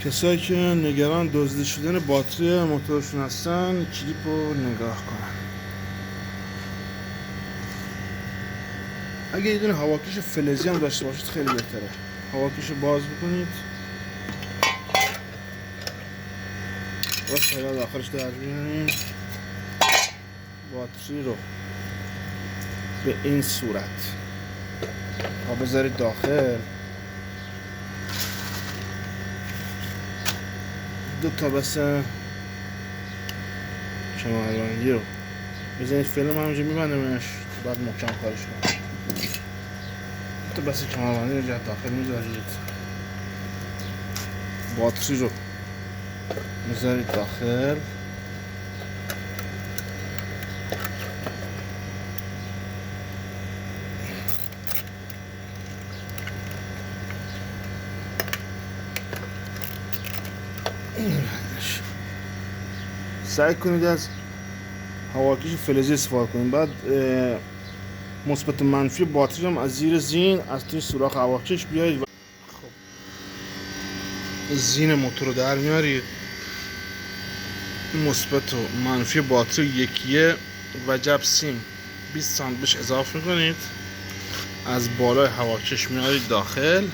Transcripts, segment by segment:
کسایی که نگران دزدیده شدن باتری موتورشون هستن کلیپ رو نگاه کنن. اگه یه دونه هواکش فلزی هم داشته باشید خیلی بهتره. هواکش رو باز بکنید و فعلا داخلش در بیاریم. باتری رو به این صورت بذارید داخل. دو تا بس کمربندی رو بزنید. فیلم همینجا میبندمش بعد محکم کارش کنم. دو تا بس کمربندی رو جهت داخل میذارید. باتری رو میذارید داخل. سعی کنید از هواکش فلزی استفاده کنید. بعد مثبت و منفی باتری هم از زیر زین از توی سوراخ هواکش بیارید و خب زین موتور رو در میارید. مثبت و منفی باتری یکیه وجب سیم 20 سانت بهش اضافه میکنید. از بالای هواکش میارید داخل.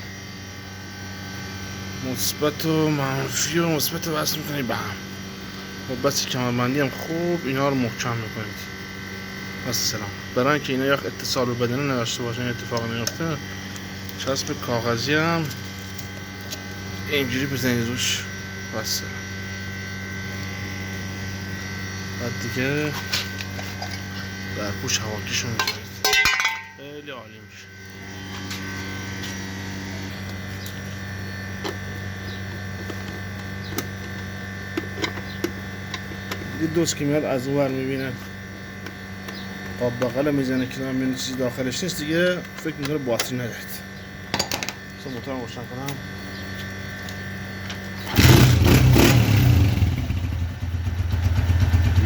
مثبت و منفی و مثبت رو وصل میکنید به هم. و بس کمربندی هم خوب اینا رو محکم میکنید. السلام. برای اینکه اینا یک اتصال به بدن نداشته باشن اتفاق نیفته چسب کاغذی هم اینجوری بزنید روش. السلام. بعد دیگه در پوش هواکش رو میذارید. خیلی عالی میشه. یه دوست که میاد از اون ور میبینه قاب بغل میزنه که من چیزی داخلش نیست دیگه فکر میکنه باتری ندارد. مثلا موتورم روشن کنم.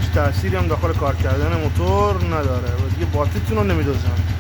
هیچ تأثیری هم داخل کار کردن موتور نداره و دیگه باتریتون رو نمیدوزن.